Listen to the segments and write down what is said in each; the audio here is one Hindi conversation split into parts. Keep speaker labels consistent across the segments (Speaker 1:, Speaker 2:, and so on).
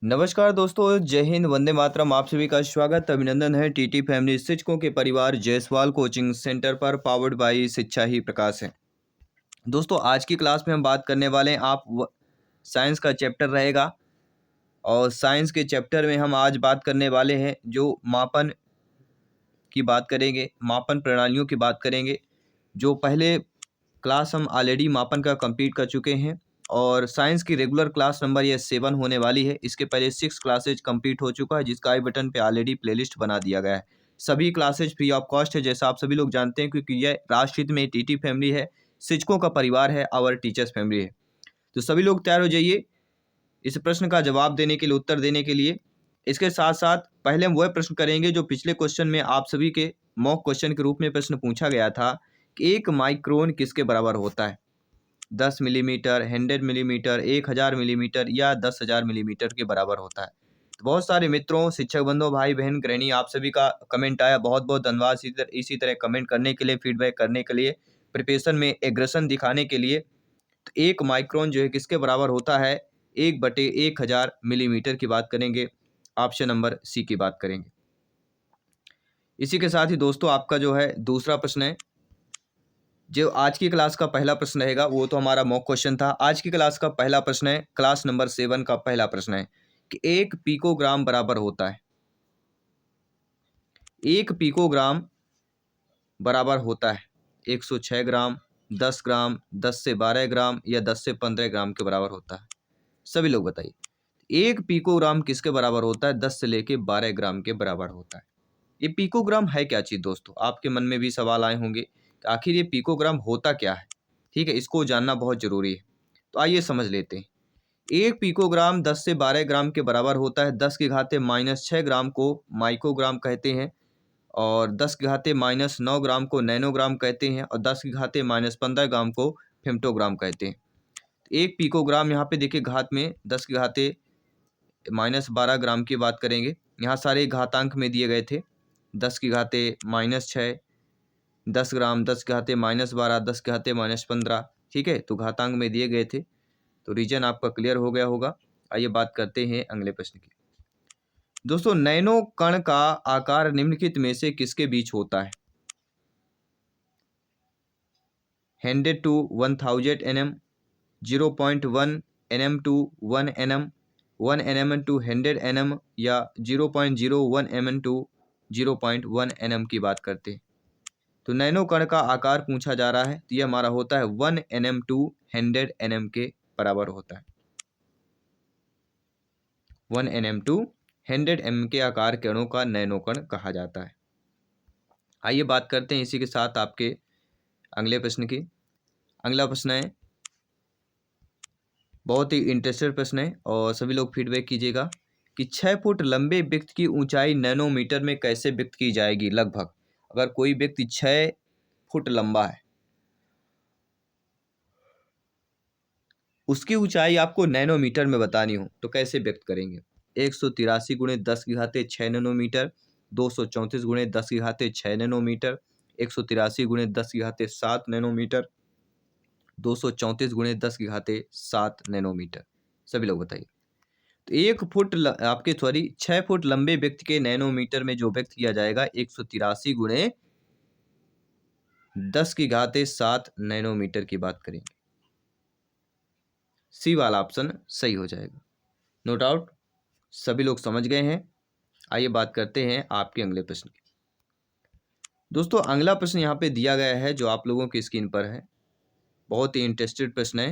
Speaker 1: नमस्कार दोस्तों, जय हिंद, वंदे मातरम। आप सभी का स्वागत अभिनंदन है टीटी फैमिली शिक्षकों के परिवार जायसवाल कोचिंग सेंटर पर, पावर्ड बाई शिक्षा ही प्रकाश है। दोस्तों, आज की क्लास में हम बात करने वाले हैं साइंस का चैप्टर रहेगा और साइंस के चैप्टर में हम आज बात करने वाले हैं जो मापन की बात करेंगे, मापन प्रणालियों की बात करेंगे। जो पहले क्लास हम ऑलरेडी मापन का कंप्लीट कर चुके हैं और साइंस की रेगुलर क्लास नंबर ये 7 होने वाली है। इसके पहले 6 क्लासेज कंप्लीट हो चुका है, जिसका आई बटन पे ऑलरेडी प्लेलिस्ट बना दिया गया है। सभी क्लासेज फ्री ऑफ कॉस्ट है, जैसा आप सभी लोग जानते हैं, क्योंकि यह राष्ट्रहित में टीटी फैमिली है, शिक्षकों का परिवार है, आवर टीचर्स फैमिली है। तो सभी लोग तैयार हो जाइए इस प्रश्न का जवाब देने के लिए, उत्तर देने के लिए। इसके साथ साथ पहले हम वह प्रश्न करेंगे जो पिछले क्वेश्चन में आप सभी के मॉक क्वेश्चन के रूप में प्रश्न पूछा गया था कि 1 माइक्रोन किसके बराबर होता है? 10 मिलीमीटर, 100 मिलीमीटर, 1000 मिलीमीटर या 10,000 मिलीमीटर के बराबर होता है। तो बहुत सारे मित्रों, शिक्षक बंधुओं, भाई बहन, गृहिणी, आप सभी का कमेंट आया, बहुत बहुत धन्यवाद इसी तरह कमेंट करने के लिए, फीडबैक करने के लिए, प्रिपरेशन में एग्रेशन दिखाने के लिए। तो 1 माइक्रोन जो है किसके बराबर होता है? 1/1000 मिलीमीटर की बात करेंगे। ऑप्शन नंबर सी की बात करेंगे। इसी के साथ ही दोस्तों, आपका जो है दूसरा प्रश्न है, जो आज की क्लास का पहला प्रश्न रहेगा। वो तो हमारा मॉक क्वेश्चन था। आज की क्लास का पहला प्रश्न है, क्लास नंबर 7 का पहला प्रश्न है कि 1 पिकोग्राम बराबर होता है। 1 पिकोग्राम बराबर होता है 106 ग्राम, 10 ग्राम, 10 से 12 ग्राम या 10 से 15 ग्राम के बराबर होता है। सभी लोग बताइए, 1 पिकोग्राम किसके बराबर होता है? 10 से लेके 12 ग्राम के बराबर होता है। ये पिकोग्राम है क्या चीज़ दोस्तों? आपके मन में भी सवाल आए होंगे कि आखिर ये पिकोग्राम होता क्या है? ठीक है, इसको जानना बहुत ज़रूरी है। तो आइए समझ लेते हैं। 1 पिकोग्राम 10 से 12 ग्राम के बराबर होता है। 10 की घाते -6 ग्राम को माइक्रोग्राम कहते हैं और 10 की घाते -9 ग्राम को नैनोग्राम कहते हैं और 10 की घाते -15 ग्राम को फेम्टोग्राम कहते हैं। 1 पिकोग्राम यहाँ पे देखिए घात में 10 की घाते -12 ग्राम की बात करेंगे। यहाँ सारे घातांक में दिए गए थे। 10 की घाते -6, 10 ग्राम, 10 की घाते -12, 10 की घाते -15। ठीक है, तो घातांक में दिए गए थे। तो रीजन आपका क्लियर हो गया होगा। आइए बात करते हैं अगले प्रश्न की। दोस्तों, नैनो कण का आकार निम्नलिखित में से किसके बीच होता है? 100 to 1000 nm, 0.1 nm to 1 nm, 1 nm to 100 nm या 0.01 mm to 0.1 nm की बात करते हैं। तो नैनो कण का आकार पूछा जा रहा है, तो ये हमारा होता है 1 nm to 100 nm के बराबर होता है। 1 nm to 100 mm के आकार कणों का नैनो कण कहा जाता है। आइए बात करते हैं इसी के साथ आपके अगले प्रश्न की। अगला प्रश्न है, बहुत ही इंटरेस्टेड प्रश्न है और सभी लोग फीडबैक कीजिएगा कि 6 फुट लंबे व्यक्ति की ऊंचाई नैनोमीटर में कैसे व्यक्त की जाएगी? लगभग अगर कोई व्यक्ति 6 फुट लंबा है, उसकी ऊंचाई आपको नैनोमीटर में बतानी हो तो कैसे व्यक्त करेंगे? 183 गुणे 10 की घाते 6 नैनोमीटर, 234 गुणे 10 की घाते 6 नैनोमीटर, 183 गुणे 10 की घाते 7 नैनोमीटर, 234 गुणे 10 की घाते 7 नैनोमीटर। सभी लोग बताइए। तो 6 फुट लंबे व्यक्ति के नैनोमीटर में जो व्यक्त किया जाएगा 183 गुणे 10 की घाते 7 नैनोमीटर की बात करेंगे। सी वाला ऑप्शन सही हो जाएगा। नो डाउट सभी लोग समझ गए हैं। आइए बात करते हैं आपके अगले प्रश्न की। दोस्तों, अगला प्रश्न यहाँ पे दिया गया है जो आप लोगों की स्क्रीन पर है। बहुत ही इंटरेस्टेड प्रश्न है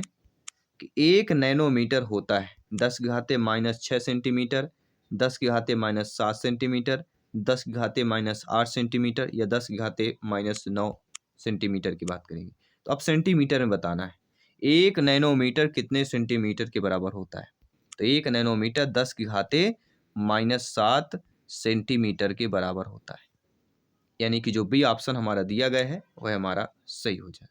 Speaker 1: कि 1 नैनोमीटर होता है 10 की घाते -6 सेंटीमीटर, 10 की घाते -7 सेंटीमीटर, 10 की घाते -8 सेंटीमीटर या 10 की घाते -9 सेंटीमीटर की बात करेंगे। तो अब सेंटीमीटर में बताना है 1 नैनोमीटर कितने सेंटीमीटर के बराबर होता है? तो 1 नैनोमीटर 10 की घाते -7 सेंटीमीटर के बराबर होता है। यानी कि जो बी ऑप्शन हमारा दिया गया है वह हमारा सही हो जाए।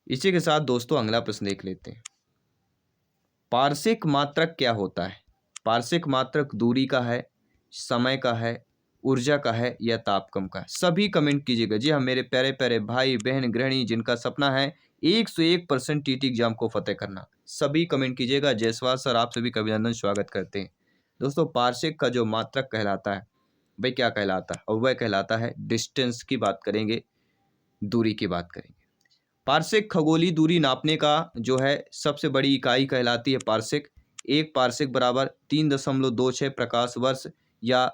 Speaker 1: इसी के साथ दोस्तों अगला प्रश्न देख लेते हैं। पारसिक मात्रक क्या होता है? पारसिक मात्रक दूरी का है, समय का है, ऊर्जा का है या तापक्रम का है? सभी कमेंट कीजिएगा। जी हाँ मेरे प्यारे प्यारे भाई बहन गृहिणी जिनका सपना है 101% टीटी एग्जाम को फतेह करना। सभी कमेंट कीजिएगा। जायसवाल सर आप सभी का अभिनंदन, स्वागत करते हैं। दोस्तों पार्सेक का जो मात्रक कहलाता है वह क्या कहलाता है, और वह कहलाता है डिस्टेंस की बात करेंगे, दूरी की बात करेंगे। पार्सेक खगोलीय दूरी नापने का जो है सबसे बड़ी इकाई कहलाती है पार्सेक। एक पार्सेक बराबर 3.26 प्रकाश वर्ष या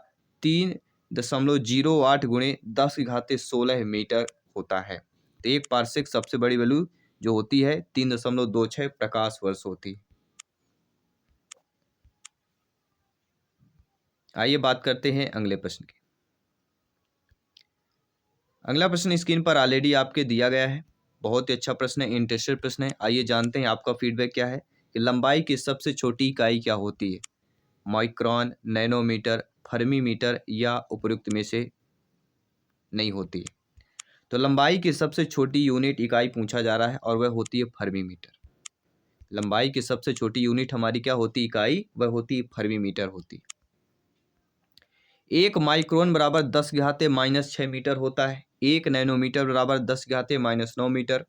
Speaker 1: 3.08 गुणे 10⁻16 मीटर होता है। तो एक पार्सेक सबसे बड़ी वैल्यू जो होती है 3.26 प्रकाश वर्ष होती है। आइए बात करते हैं अगले प्रश्न की। अगला प्रश्न स्क्रीन पर ऑलरेडी आपके दिया गया है। बहुत ही अच्छा प्रश्न है, इंटरेस्टेड प्रश्न है। आइए जानते हैं आपका फीडबैक क्या है कि लंबाई की सबसे छोटी इकाई क्या होती है। माइक्रोन, नैनोमीटर, फर्मीमीटर या उपयुक्त में से नहीं होती है। तो लंबाई की सबसे छोटी यूनिट इकाई पूछा जा रहा है और वह होती है फर्मीमीटर। लंबाई की सबसे छोटी यूनिट हमारी क्या होती इकाई, वह होती फर्मीमीटर होती। एक माइक्रोन बराबर 10⁻⁻6 मीटर होता है। एक नैनोमीटर बराबर 10⁻⁻9 मीटर।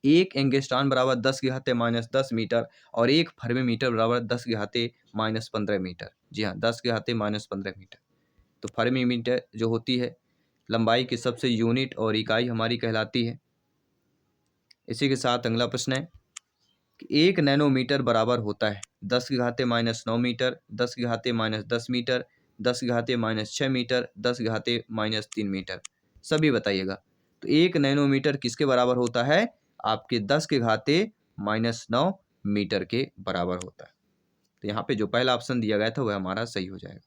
Speaker 1: एक एंगस्ट्रॉन बराबर 10⁻10 मीटर और एक फर्मीमीटर बराबर 10⁻15 मीटर। जी हाँ, 10⁻15 मीटर। तो फर्मीमीटर जो होती है लंबाई की सबसे यूनिट और इकाई हमारी कहलाती है। इसी के साथ अगला प्रश्न है कि एक नैनोमीटर बराबर होता है 10⁻9 मीटर, 10⁻10 मीटर, 10⁻6 मीटर, 10⁻3 मीटर। सभी बताइएगा। तो एक नैनोमीटर किसके बराबर होता है, आपके 10⁻9 मीटर के बराबर होता है। तो यहाँ पे जो पहला ऑप्शन दिया गया था वह हमारा सही हो जाएगा।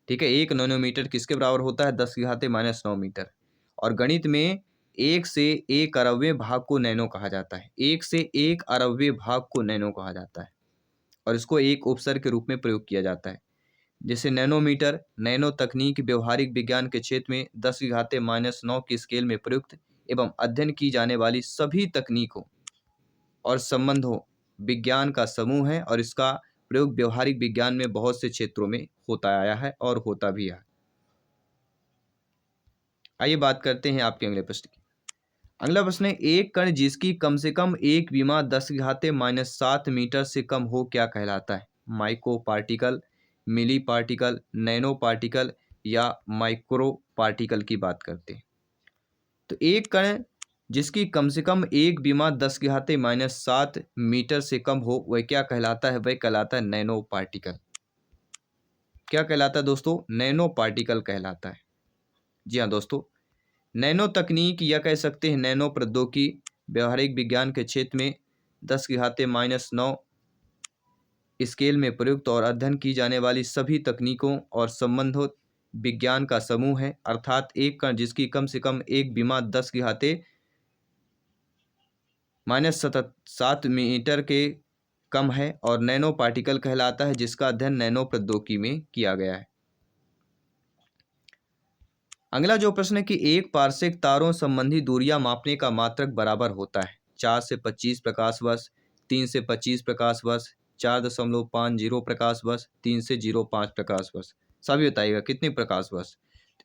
Speaker 1: ठीक है, एक नैनोमीटर किसके बराबर होता है, 10⁻9 मीटर। और गणित में 1 से 1 अरबवें भाग को नैनो कहा जाता है। 1 से 1 अरबवें भाग को नैनो कहा जाता है और इसको एक उपसर्ग के रूप में प्रयोग किया जाता है। जैसे नैनोमीटर, नैनो तकनीक व्यवहारिक विज्ञान के क्षेत्र में 10⁻9 की स्केल में प्रयुक्त एवं अध्ययन की जाने वाली सभी तकनीकों और संबंधों विज्ञान का समूह है और इसका प्रयोग व्यवहारिक विज्ञान में बहुत से क्षेत्रों में होता आया है और होता भी है। आइए बात करते हैं आपके अगले प्रश्न की। अगला प्रश्न है, एक कण जिसकी कम से कम एक विमा 10⁻⁻7 मीटर से कम हो क्या कहलाता है। माइक्रो पार्टिकल, मिली पार्टिकल, नैनो पार्टिकल या माइक्रो पार्टिकल की बात करते हैं। तो एक कण जिसकी कम से कम एक विमा 10⁻⁻7 मीटर से कम हो वह क्या कहलाता है, वह कहलाता है नैनो पार्टिकल। क्या कहलाता है दोस्तों, नैनो पार्टिकल कहलाता है। जी हाँ दोस्तों, नैनो तकनीक या कह सकते हैं नैनो प्रौद्योगिकी व्यवहारिक विज्ञान के क्षेत्र में 10⁻9 स्केल में प्रयुक्त और अध्ययन की जाने वाली सभी तकनीकों और संबंधित विज्ञान का समूह है। अर्थात एक कण जिसकी कम से कम एक विमा 10⁻⁻7 मीटर के कम है और नैनो पार्टिकल कहलाता है जिसका अध्ययन नैनो प्रौद्योगिकी में किया गया है। अगला जो प्रश्न है कि एक पार्सेक तारों संबंधी दूरियां मापने का मात्रक बराबर होता है 4 से 25 प्रकाश वर्ष, 3 से 25 प्रकाश वर्ष, 4.50 प्रकाश वर्ष, 3 से 0.5 प्रकाश वर्ष। सभी बताइएगा कितने प्रकाश वर्ष।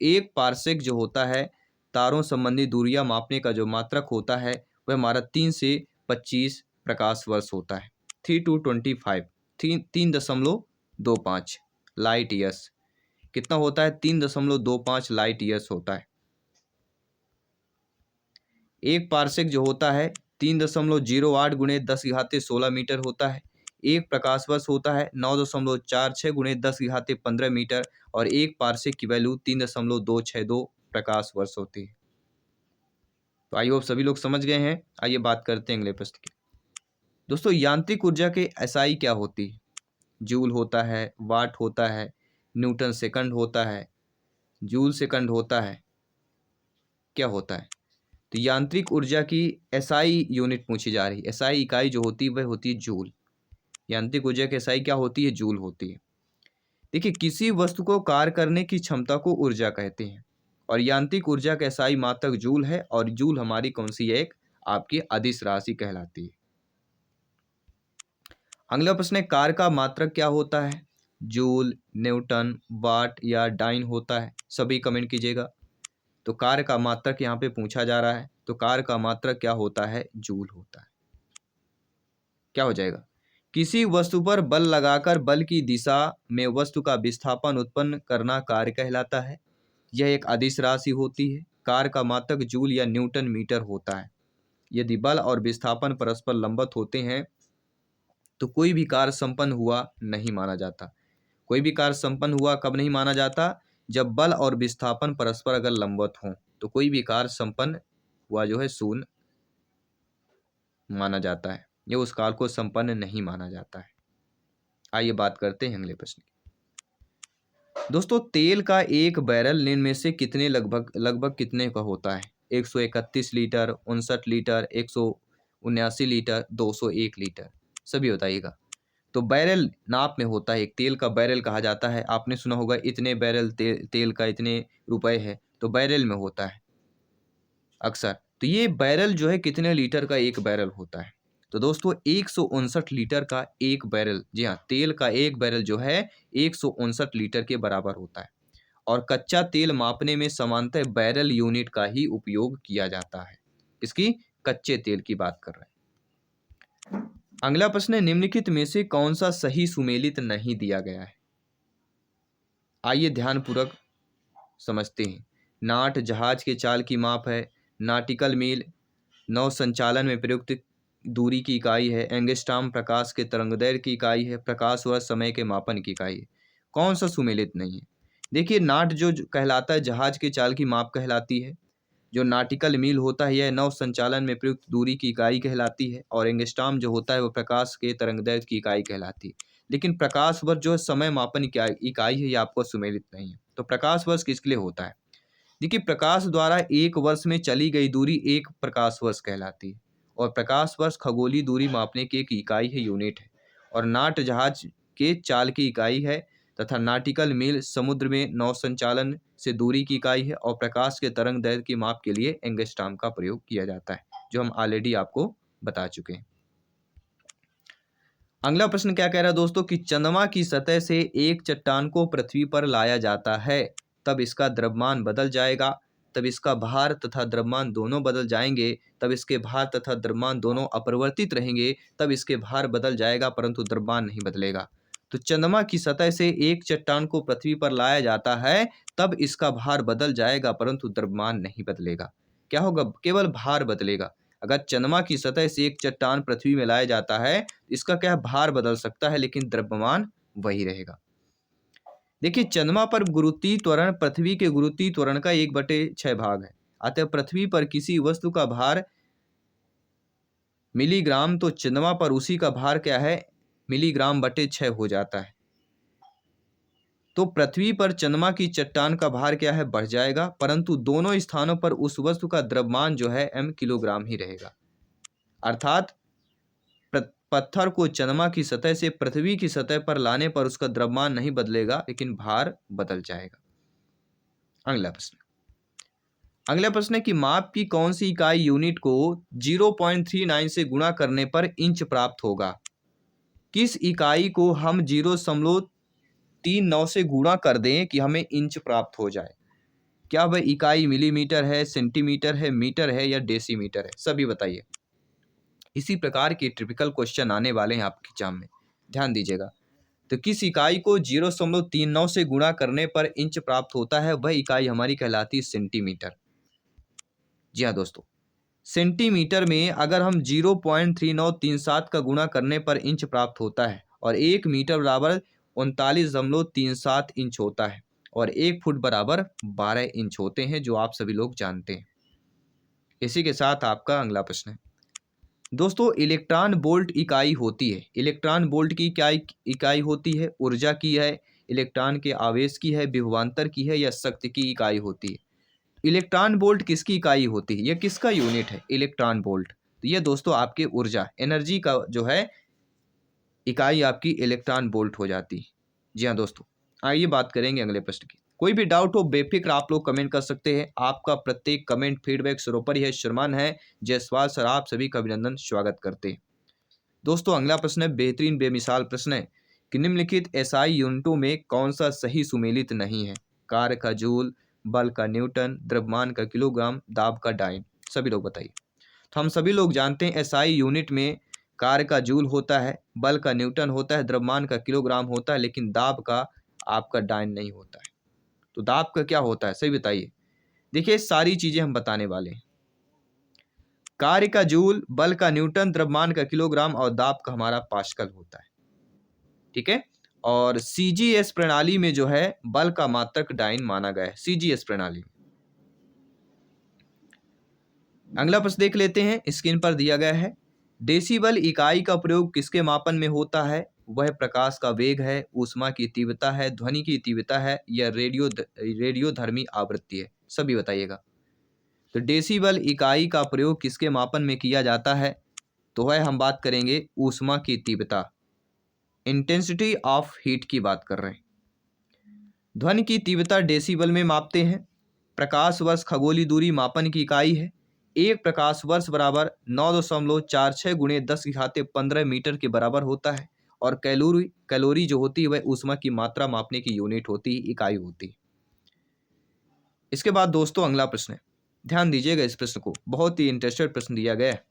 Speaker 1: एक पार्सेक जो होता है तारों संबंधी दूरियां मापने का जो मात्रक होता है वह हमारा 3 से 25 प्रकाश वर्ष होता है। 3 to 25, 3.25 लाइट ईयर्स कितना होता है, 3.25 लाइट ईयर्स होता है। एक पार्सेक जो होता है 3.08 गुणे 10⁻16 मीटर होता है। एक प्रकाश वर्ष होता है 9.46 गुणे 10⁻15 मीटर और एक पार्सेक की वैल्यू 3.262 प्रकाश वर्ष होती है। तो आई होप सभी लोग समझ गए हैं। आइए बात करते हैं अगले प्रश्न की। दोस्तों यांत्रिक ऊर्जा के एसआई क्या होती है। जूल होता है, वाट होता है, न्यूटन सेकंड होता है, जूल सेकंड होता है, क्या होता है। तो यांत्रिक ऊर्जा की एसआई यूनिट पूछी जा रही है। एसआई इकाई जो होती है वह होती है जूल। यांत्रिक ऊर्जा की एसआई क्या होती है, जूल होती है। देखिए किसी वस्तु को कार्य करने की क्षमता को ऊर्जा कहते हैं और यांत्रिक ऊर्जा का एसआई मात्रक जूल है और जूल हमारी कौन सी है, एक आपकी अदिश राशि कहलाती है। अगला प्रश्न है कार्य का मात्रक क्या होता है। जूल, न्यूटन, वाट या डाइन होता है। सभी कमेंट कीजिएगा। तो कार्य का मात्रक यहाँ पे पूछा जा रहा है, तो कार्य का मात्रक क्या होता है? जूल होता है। क्या हो जाएगा? किसी वस्तु पर बल लगाकर बल की दिशा में वस्तु का विस्थापन उत्पन्न करना कार्य कहलाता है। यह एक अदिश राशि होती है। कार्य का मात्रक जूल या न्यूटन मीटर होता है। यदि बल और विस्थापन परस्पर लंबवत होते हैं तो कोई भी कार्य संपन्न हुआ नहीं माना जाता। कोई भी कार्य संपन्न हुआ कब नहीं माना जाता? जब बल और विस्थापन परस्पर अगर लंबवत हों तो कोई भी कार्य संपन्न हुआ जो है शून्य माना जाता है। यह उस कार्य को संपन्न नहीं माना जाता है। आइए बात करते हैं अगले प्रश्न की। दोस्तों, तेल का एक बैरल निम्न में से कितने लगभग कितने का होता है? 131 लीटर, 59 लीटर, 179 लीटर, 201 लीटर। सभी बताइएगा। तो बैरल नाप में होता है, एक तेल का बैरल कहा जाता है। आपने सुना होगा इतने बैरल तेल का इतने रुपए है, तो बैरल में होता है अक्सर। तो ये बैरल जो है कितने लीटर का एक बैरल होता है? तो दोस्तों 159 लीटर का एक बैरल, जी हाँ, तेल का एक बैरल जो है 159 लीटर के बराबर होता है। और कच्चा तेल मापने में सामान्यतः बैरल यूनिट का ही उपयोग किया जाता है। इसकी कच्चे तेल की बात कर रहे हैं। अगला प्रश्न है, निम्नलिखित में से कौन सा सही सुमेलित नहीं दिया गया है? आइए ध्यानपूर्वक समझते हैं। नाट जहाज के चाल की माप है। नाटिकल मील नौ संचालन में प्रयुक्त दूरी की इकाई है। एंगस्ट्रॉम प्रकाश के तरंगदैर्घ्य की इकाई है। प्रकाश वर्ष समय के मापन की इकाई है। कौन सा सुमेलित नहीं है? देखिए, नाट जो कहलाता है जहाज के चाल की माप कहलाती है। जो नाटिकल मील होता है यह नौ संचालन में प्रयुक्त दूरी की इकाई कहलाती है। और एंगस्ट्रॉम जो होता है वो प्रकाश के तरंगदैर्घ्य की इकाई कहलाती है। लेकिन प्रकाश वर्ष जो है समय मापन इकाई है, ये आपको सुमेलित नहीं है। तो प्रकाश वर्ष किसके लिए होता है? देखिए, प्रकाश द्वारा एक वर्ष में चली गई दूरी एक प्रकाश वर्ष कहलाती है। और प्रकाश वर्ष खगोलीय दूरी मापने की एक इकाई है, यूनिट है। और नाट जहाज के चाल की इकाई है तथा नाटिकल मील समुद्र में नौ संचालन से दूरी की इकाई है। और प्रकाश के तरंग दैर्घ्य की माप के लिए एंगस्ट्रॉम का प्रयोग किया जाता है, जो हम ऑलरेडी आपको बता चुके हैं। अगला प्रश्न क्या कह रहा है दोस्तों कि चंद्रमा की सतह से एक चट्टान को पृथ्वी पर लाया जाता है, तब इसका द्रव्यमान बदल जाएगा। तब इसका भार तथा द्रव्यमान दोनों बदल जाएंगे। तब इसके भार तथा द्रव्यमान दोनों अपरिवर्तित रहेंगे। तब इसके भार बदल जाएगा परंतु द्रव्यमान नहीं बदलेगा। तो चंद्रमा की सतह से एक चट्टान को पृथ्वी पर लाया जाता है, तब इसका भार बदल जाएगा परंतु द्रव्यमान नहीं बदलेगा। क्या होगा? केवल भार बदलेगा। अगर चंद्रमा की सतह से एक चट्टान पृथ्वी में लाया जाता है, इसका क्या है? भार बदल सकता है लेकिन द्रव्यमान वही रहेगा। देखिए, चंद्रमा पर गुरुत्वीय त्वरण पृथ्वी के गुरुत्वीय त्वरण का 1/6 भाग है। अतः पृथ्वी पर किसी वस्तु का भार मिलीग्राम, तो चंद्रमा पर उसी का भार क्या है? मिलीग्राम/6 हो जाता है। तो पृथ्वी पर चंद्रमा की चट्टान का भार क्या है? बढ़ जाएगा, परंतु दोनों स्थानों पर उस वस्तु का द्रव्यमान जो है m किलोग्राम ही रहेगा। अर्थात पत्थर को चंद्रमा की सतह से पृथ्वी की सतह पर लाने पर उसका द्रव्यमान नहीं बदलेगा लेकिन भार बदल जाएगा। अगला प्रश्न है कि माप की कौन सी इकाई यूनिट को 0.39 से गुणा करने पर इंच प्राप्त होगा? किस इकाई को हम 0.39 से गुणा कर दें कि हमें इंच प्राप्त हो जाए? क्या वह इकाई मिलीमीटर है, सेंटीमीटर है, मीटर है या डेसीमीटर है? सभी बताइए। इसी प्रकार के टिपिकल क्वेश्चन आने वाले हैं आपके एग्जाम में, ध्यान दीजिएगा। तो किस इकाई को 0.39 से गुणा करने पर इंच प्राप्त होता है, वह इकाई हमारी कहलाती है सेंटीमीटर। जी हाँ दोस्तों, सेंटीमीटर में अगर हम 0.3937 का गुणा करने पर इंच प्राप्त होता है। और 1 मीटर बराबर 39.37 इंच होता है। और 1 फुट बराबर 12 इंच होते हैं, जो आप सभी लोग जानते हैं। इसी के साथ आपका अगला प्रश्न है दोस्तों, इलेक्ट्रॉन वोल्ट इकाई होती है। इलेक्ट्रॉन वोल्ट की क्या इकाई होती है? ऊर्जा की है, इलेक्ट्रॉन के आवेश की है, विभवांतर की है या शक्ति की इकाई होती है? इलेक्ट्रॉन वोल्ट किसकी इकाई होती है? यह किसका यूनिट है? Electron volt. तो ये दोस्तों आपके ऊर्जा एनर्जी का जो है इकाई आपकी इलेक्ट्रॉन वोल्ट हो जाती है। जी हाँ दोस्तों, आइए बात करेंगे अगले प्रश्न की। कोई भी डाउट हो बेफिक्र आप लोग कमेंट कर सकते हैं। आपका प्रत्येक कमेंट फीडबैक सर्वोपरि है। श्रीमान है जायसवाल सर, आप सभी का अभिनंदन स्वागत करते हैं। दोस्तों अगला प्रश्न है बेहतरीन बेमिसाल प्रश्न है कि निम्नलिखित एसआई यूनिटों में कौन सा सही सुमेलित नहीं है? कार्य का जूल, बल का न्यूटन, द्रव्यमान का किलोग्राम, दाब का डाइन। सभी लोग बताइए। तो हम सभी लोग जानते हैं एसआई यूनिट में कार्य का जूल होता है, बल का न्यूटन होता है, द्रव्यमान का किलोग्राम होता है, लेकिन दाब का आपका डाइन नहीं होता है। तो दाब का क्या होता है, सही बताइए। देखिए सारी चीजें हम बताने वाले हैं। कार्य का जूल, बल का न्यूटन, द्रव्यमान का किलोग्राम और दाब का हमारा पास्कल होता है। ठीक है। और सीजीएस प्रणाली में जो है बल का मात्रक डाइन माना गया है, सीजीएस प्रणाली में। अगला प्रश्न देख लेते हैं, स्क्रीन पर दिया गया है। डेसिबल इकाई का प्रयोग किसके मापन में होता है? वह प्रकाश का वेग है, ऊष्मा की तीव्रता है, ध्वनि की तीव्रता है या रेडियोधर्मी आवृत्ति है? सभी बताइएगा। तो डेसिबल इकाई का प्रयोग किसके मापन में किया जाता है? तो वह हम बात करेंगे ऊष्मा की तीव्रता, इंटेंसिटी ऑफ हीट की बात कर रहे हैं। ध्वनि की तीव्रता डेसिबल में मापते हैं। प्रकाश वर्ष खगोलीय दूरी मापन की इकाई है। एक प्रकाश वर्ष बराबर 9.46 गुणे 10⁻15 मीटर के बराबर होता है। और कैलोरी जो होती है वह ऊष्मा की मात्रा मापने की यूनिट होती है, इकाई होती है। इसके बाद दोस्तों अगला प्रश्न है, ध्यान दीजिएगा इस प्रश्न को, बहुत ही इंटरेस्टेड प्रश्न दिया गया है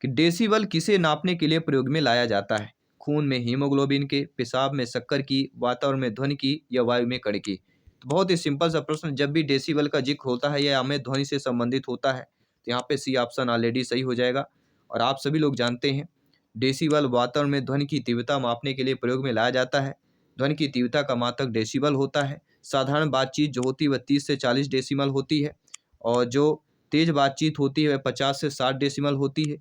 Speaker 1: कि डेसिबल किसे नापने के लिए प्रयोग में लाया जाता है? खून में हीमोग्लोबिन के, पेशाब में शक्कर की, वातावरण में ध्वनि की या वायु में कण की? तो बहुत ही सिंपल सा प्रश्न, जब भी डेसिबल का जिक्र होता है यह हमें ध्वनि से संबंधित होता है, तो यहाँ पे सी ऑप्शन ऑलरेडी सही हो जाएगा। और आप सभी लोग जानते हैं डेसिबल वातावरण में ध्वनि की तीव्रता मापने के लिए प्रयोग में लाया जाता है। ध्वनि की तीव्रता का मात्रक डेसिबल होता है। साधारण बातचीत जो होती है वह 30 से 40 डेसिबल होती है, और जो तेज बातचीत होती है वह 50 से 60 डेसिबल होती है,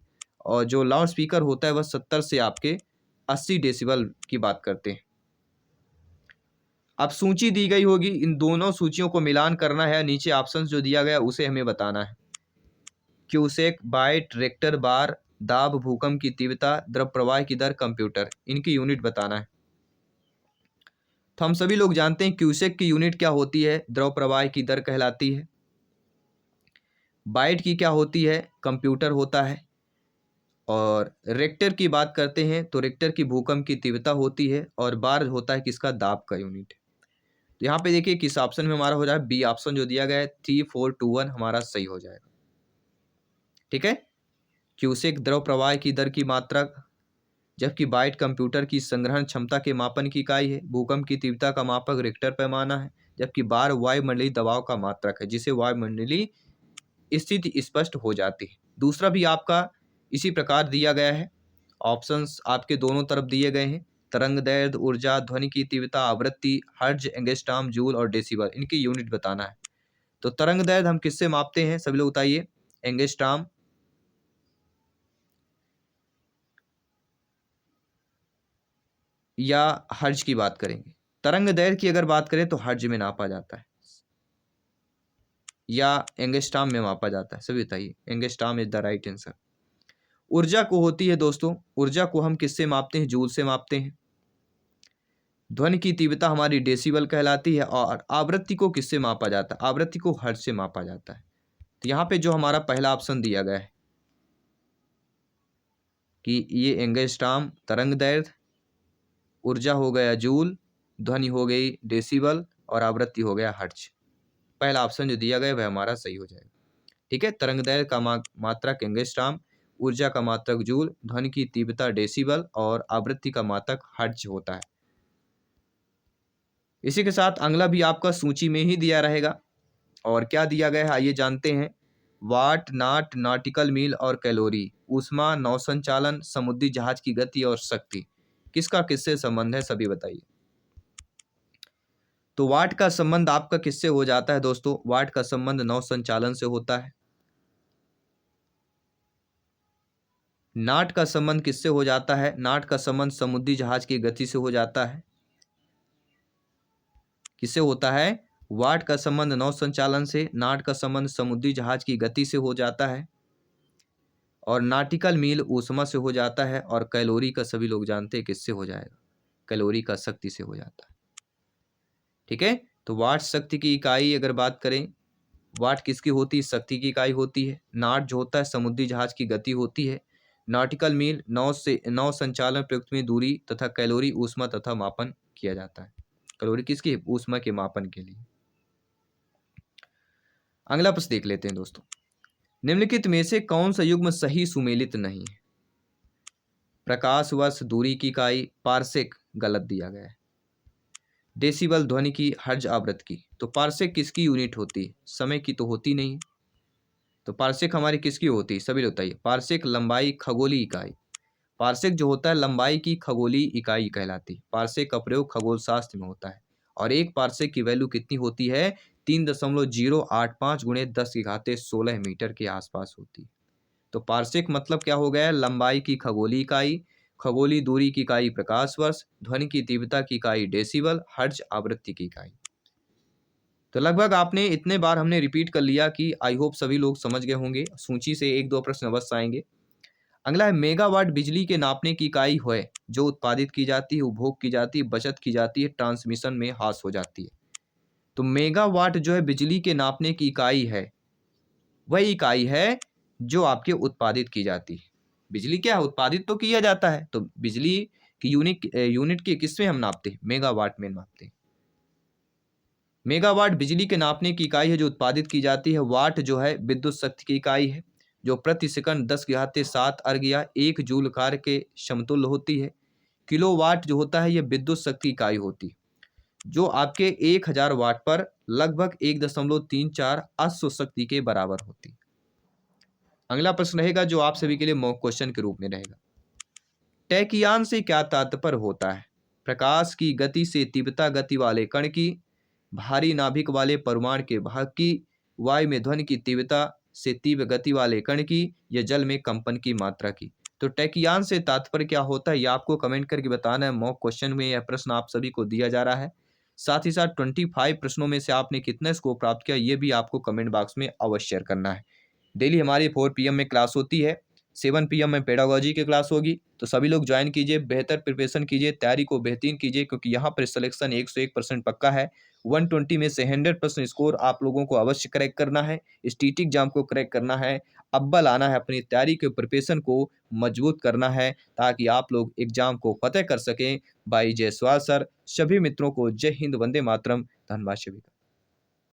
Speaker 1: और जो लाउड स्पीकर होता है वह 70 से आपके 80 डेसिबल की बात करते हैं। अब सूची दी गई होगी, इन दोनों सूचियों को मिलान करना है, नीचे ऑप्शन जो दिया गया उसे हमें बताना है। क्यूसेक, बाइट, रेक्टर, बार, दाब, भूकंप की तीव्रता, द्रव प्रवाह की दर, कंप्यूटर, इनकी यूनिट बताना है। तो हम सभी लोग जानते हैं क्यूसेक की यूनिट क्या होती है, द्रव प्रवाह की दर कहलाती है। बाइट की क्या होती है, कंप्यूटर होता है। और रेक्टर की बात करते हैं तो रेक्टर की भूकंप की तीव्रता होती है, और बार होता है किसका, दाब का यूनिट। तो यहाँ पे देखिए किस ऑप्शन में हमारा हो जाए, बी ऑप्शन जो दिया गया है 3421 हमारा सही हो जाएगा। ठीक है। क्यूसेक द्रव प्रवाह की दर की मात्रा, जबकि बाइट कंप्यूटर की संग्रहण क्षमता के मापन की इकाई है। भूकंप की तीव्रता का मापक रिक्टर पैमाना है, जबकि बार वायुमंडलीय दबाव का मात्रक है, जिसे वायुमंडलीय स्थिति स्पष्ट हो जाती है। दूसरा भी आपका इसी प्रकार दिया गया है, ऑप्शंस आपके दोनों तरफ दिए गए हैं। तरंग दैर्ध्य, ऊर्जा, ध्वनि की तीव्रता, आवृत्ति, हर्ट्ज, एंगस्ट्रॉम, जूल और डेसिबल, इनकी यूनिट बताना है। तो तरंग दैर्ध्य हम किससे मापते हैं, सभी लोग बताइए। एंगस्ट्रॉम या हर्ट्ज की बात करेंगे। तरंग दैर्ध्य की अगर बात करें तो हर्ट्ज में नापा जाता है या एंगस्ट्रॉम में मापा जाता है, सभी बताइए। Angstrom is the right answer. ऊर्जा को होती है दोस्तों, ऊर्जा को हम किससे मापते हैं, जूल से मापते हैं। ध्वनि की तीव्रता हमारी डेसिबल कहलाती है, और आवृत्ति को किससे मापा जाता है, आवृत्ति को हर्ट्ज से मापा जाता है। तो यहाँ पे जो हमारा पहला ऑप्शन दिया गया है कि ये एंगस्ट्रॉम तरंग दैर्ध्य, ऊर्जा हो गया जूल, ध्वनि हो गई डेसिबल और आवृत्ति हो गया हर्ट्ज। पहला ऑप्शन जो दिया गया वह हमारा सही हो जाएगा। ठीक है। तरंग दैर्ध्य का मात्रक एंगस्ट्रॉम, ऊर्जा का मात्रक जूल, ध्वनि की तीव्रता डेसिबल और आवृत्ति का मात्रक हर्ट्ज होता है। इसी के साथ अगला भी आपका सूची में ही दिया रहेगा, और क्या दिया गया है आइए जानते हैं। वाट, नाट, नॉटिकल मील और कैलोरी, ऊष्मा, नौसंचालन, समुद्री जहाज की गति और शक्ति, किसका किससे संबंध है, सभी बताइए। तो वाट का संबंध आपका किससे हो जाता है दोस्तों, वाट का संबंध नौसंचालन से होता है। नाट का संबंध किससे हो जाता है, नाट का संबंध समुद्री जहाज की गति से हो जाता है। किससे होता है, वाट का संबंध नौ संचालन से, नाट का संबंध समुद्री जहाज की गति से हो जाता है, और नाटिकल मील ऊष्मा से हो जाता है, और कैलोरी का सभी लोग जानते हैं किससे हो जाएगा, कैलोरी का शक्ति से हो जाता है। ठीक है। तो वाट शक्ति की इकाई अगर बात करें, वाट किसकी होती है, शक्ति की इकाई होती है। नाट जो होता है समुद्री जहाज की गति होती है। नॉटिकल मील नौ संचालन प्रयुक्त में दूरी तथा कैलोरी ऊष्मा तथा मापन किया जाता है। कैलोरी किसकी, ऊष्मा के मापन के लिए। अगला प्रश्न देख लेते हैं दोस्तों। निम्नलिखित में से कौन सा युग्म सही सुमेलित नहीं है? प्रकाश वर्ष, दूरी की इकाई, पारसेक गलत दिया गया है। डेसिबल ध्वनि की, हर्ज आवृत्ति की। तो पारसेक किसकी यूनिट होती है? समय की तो होती नहीं है। तो पारसेक हमारी किसकी होती है? सभी बताइए। पारसेक लंबाई खगोलीय इकाई। पारसेक जो होता है लंबाई की खगोलीय इकाई कहलाती है। पारसेक का प्रयोग खगोल शास्त्र में होता है और एक पारसेक की वैल्यू कितनी होती है? 3.085 गुणे 10 की घाते 16 मीटर के आसपास होती है। तो पारसेक मतलब क्या हो गया? लंबाई की खगोलीय इकाई, खगोलीय दूरी की इकाई प्रकाश वर्ष, ध्वनि की तीव्रता की इकाई डेसिबल, हर्ट्ज आवृत्ति की इकाई। तो लगभग आपने इतने बार हमने रिपीट कर लिया कि आई होप सभी लोग समझ गए होंगे। सूची से एक दो प्रश्न अवश्य आएंगे। अगला है मेगावाट बिजली के नापने की इकाई है जो उत्पादित की जाती है, उपभोग की जाती है, बचत की जाती है, ट्रांसमिशन में हास हो जाती है। तो मेगावाट जो है बिजली के नापने की इकाई है, वही इकाई है जो आपके उत्पादित की जाती है। बिजली क्या है? उत्पादित तो किया जाता है। तो बिजली की यूनिट की किसमें हम नापते हैं? मेगावाट में नापते हैं। मेगावाट बिजली के नापने की इकाई है जो उत्पादित की जाती है। वाट जो है विद्युत शक्ति की इकाई है जो प्रति सेकंड 10 की घात 7 अर्घ या 1 जूल कार्य के समतुल्य होती है। किलोवाट जो होता है यह विद्युत शक्ति इकाई होती है जो आपके 1000 वाट पर लगभग 1.34 अश्व शक्ति के बराबर होती है। अगला प्रश्न रहेगा जो आप सभी के लिए मॉक क्वेश्चन के रूप में रहेगा। टैकियान से क्या तात्पर्य होता है? प्रकाश की गति से तीव्रता गति वाले कण की, भारी नाभिक वाले परमाणु के भाग की, वायु में ध्वनि की तीव्रता से तीव्र गति वाले कण की, या जल में कंपन की मात्रा की। तो टैकियान से तात्पर्य क्या होता है? यह आपको कमेंट करके बताना है। मॉक क्वेश्चन में यह प्रश्न आप सभी को दिया जा रहा है। साथ ही साथ 25 प्रश्नों में से आपने कितना स्कोर प्राप्त किया ये भी आपको कमेंट बॉक्स में अवश्य शेयर करना है। डेली हमारी 4 PM में क्लास होती है, 7 PM में पेडागोजी की क्लास होगी। तो सभी लोग ज्वाइन कीजिए, बेहतर प्रिपरेशन कीजिए, तैयारी को बेहतरीन कीजिए क्योंकि यहाँ पर सिलेक्शन 101% पक्का है। 120 में से 100% स्कोर आप लोगों को अवश्य क्रैक करना है। इस टीटी एग्जाम को क्रैक करना है, अव्वल आना है, अपनी तैयारी के प्रिपरेशन को मजबूत करना है ताकि आप लोग एग्जाम को फतेह कर सकें। भाई जायसवाल सर सभी मित्रों को जय हिंद, वंदे मातरम। धन्यवाद सभी का।